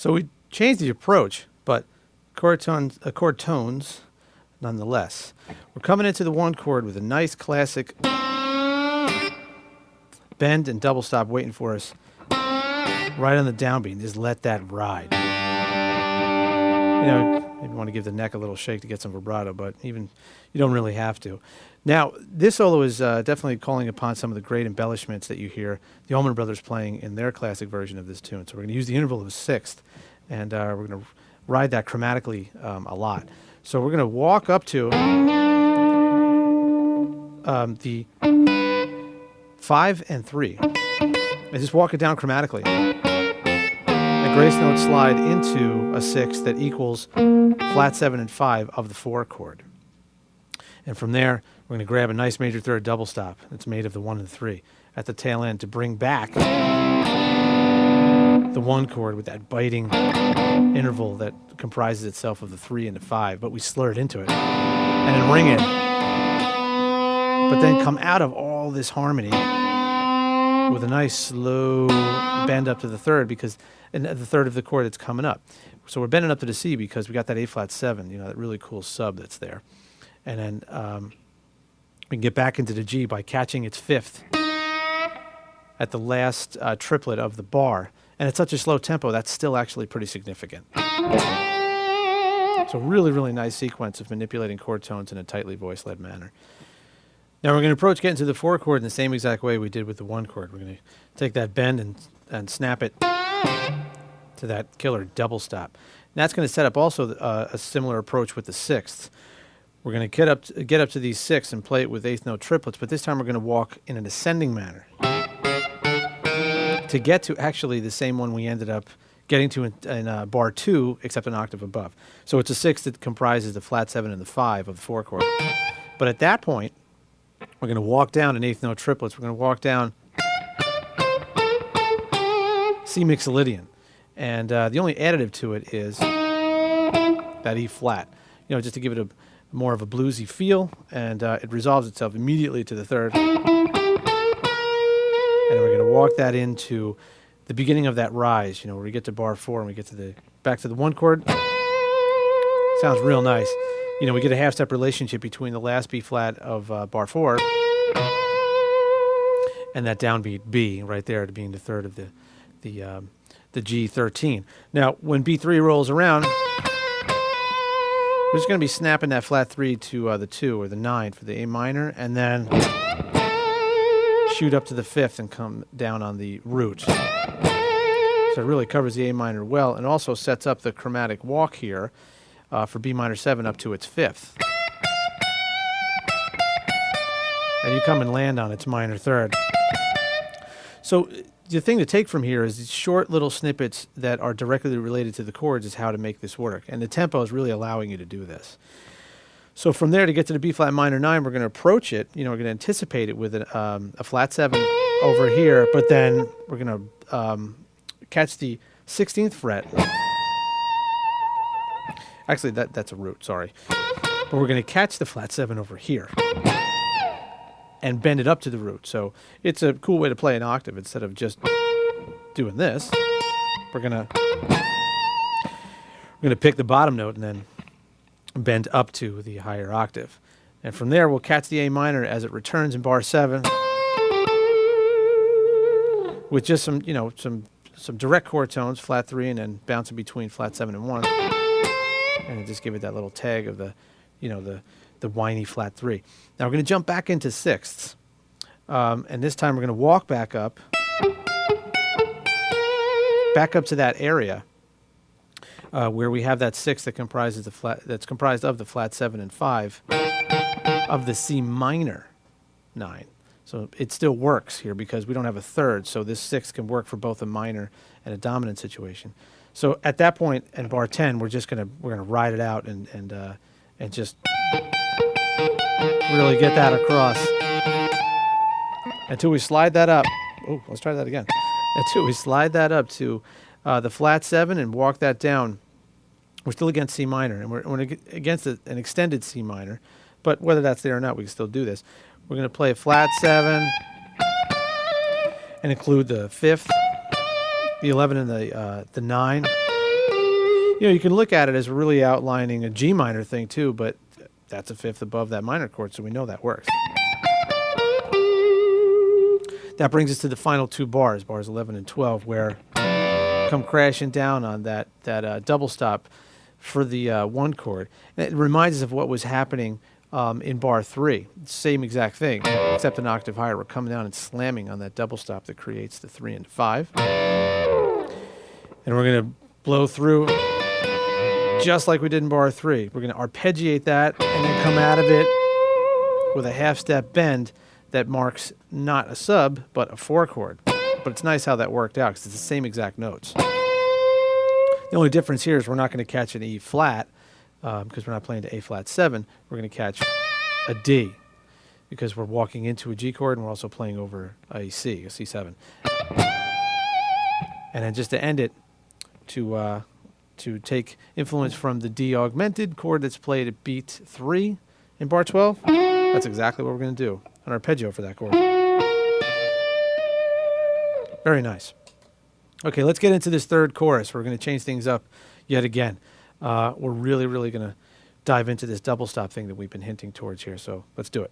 So we changed the approach, but chord tones nonetheless. We're coming into the one chord with a nice classic bend and double stop waiting for us right on the downbeat. Just let that ride. You know, maybe want to give the neck a little shake to get some vibrato, but even you don't really have to. Now, this solo is definitely calling upon some of the great embellishments that you hear the Allman Brothers playing in their classic version of this tune. So we're going to use the interval of a sixth, and we're going to ride that chromatically a lot. So we're going to walk up to the 5 and 3, and just walk it down chromatically. And grace note slide into a sixth that equals flat 7 and 5 of the 4 chord. And from there, we're going to grab a nice major third double stop that's made of the 1 and 3 at the tail end to bring back the 1 chord with that biting interval that comprises itself of the 3 and the 5, but we slur it into it and then ring it. But then come out of all this harmony with a nice slow bend up to the third, because and the third of the chord that's coming up. So we're bending up to the C because we got that A flat 7, you know, that really cool sub that's there. And then we can get back into the G by catching its 5th at the last triplet of the bar. And at such a slow tempo, that's still actually pretty significant. So really, really nice sequence of manipulating chord tones in a tightly voice-led manner. Now we're going to approach getting to the 4 chord in the same exact way we did with the 1 chord. We're going to take that bend and snap it to that killer double stop. And that's going to set up also a similar approach with the 6th. We're going to get up to these 6 and play it with 8th note triplets, but this time we're going to walk in an ascending manner to get to actually the same one we ended up getting to in bar 2, except an octave above. So it's a 6 that comprises the flat 7 and the 5 of the 4 chord. But at that point, we're going to walk down in 8th note triplets. We're going to walk down C mixolydian. And the only additive to it is that E flat, you know, just to give it more of a bluesy feel, and it resolves itself immediately to the 3rd. And we're going to walk that into the beginning of that rise, you know, where we get to bar 4 and we get to back to the 1 chord. Sounds real nice. You know, we get a half-step relationship between the last B flat of bar 4 and that downbeat B right there, to being the 3rd of the G13. Now, when B3 rolls around, we're just going to be snapping that flat 3 to the 2 or the 9 for the A minor, and then shoot up to the 5th and come down on the root. So it really covers the A minor well, and also sets up the chromatic walk here for B minor 7 up to its 5th. And you come and land on its minor 3rd. So the thing to take from here is these short little snippets that are directly related to the chords is how to make this work. And the tempo is really allowing you to do this. So from there, to get to the B flat minor 9, we're going to approach it, you know, we're going to anticipate it with a flat 7 over here, but then we're going to catch the 16th fret. Actually, that's a root, sorry. But we're going to catch the flat 7 over here and bend it up to the root. So it's a cool way to play an octave instead of just doing this. We're going to pick the bottom note and then bend up to the higher octave. And from there, we'll catch the A minor as it returns in bar 7 with just some, you know, some direct chord tones, flat 3, and then bouncing between flat 7 and 1. And just give it that little tag of the, you know, the whiny flat 3. Now we're going to jump back into 6ths. And this time we're going to walk back up to that area where we have that 6 that comprises that's comprised of the flat 7 and 5 of the C minor 9. So it still works here because we don't have a 3rd, so this 6 can work for both a minor and a dominant situation. So at that point in bar 10, we're gonna ride it out and just really get that across until we slide that up. Oh, let's try that again. Until we slide that up to the flat 7 and walk that down. We're still against C minor, and we're against an extended C minor, but whether that's there or not, we can still do this. We're going to play a flat 7 and include the 5th, the 11, and the 9, You know, you can look at it as really outlining a G minor thing too, but that's a fifth above that minor chord, so we know that works. That brings us to the final two bars, bars 11 and 12, where come crashing down on that double stop for the one chord. And it reminds us of what was happening in bar 3. Same exact thing, except an octave higher. We're coming down and slamming on that double stop that creates the 3 and 5. And we're going to blow through just like we did in bar 3. We're going to arpeggiate that and then come out of it with a half-step bend that marks not a sub, but a 4 chord. But it's nice how that worked out because it's the same exact notes. The only difference here is we're not going to catch an E flat because we're not playing to A flat 7. We're going to catch a D because we're walking into a G chord and we're also playing over a C, a C7. And then just to end it, to take influence from the D augmented chord that's played at beat 3 in bar 12, that's exactly what we're going to do. An arpeggio for that chord. Very nice. Okay, let's get into this third chorus. We're going to change things up yet again. We're really, really going to dive into this double stop thing that we've been hinting towards here, so let's do it.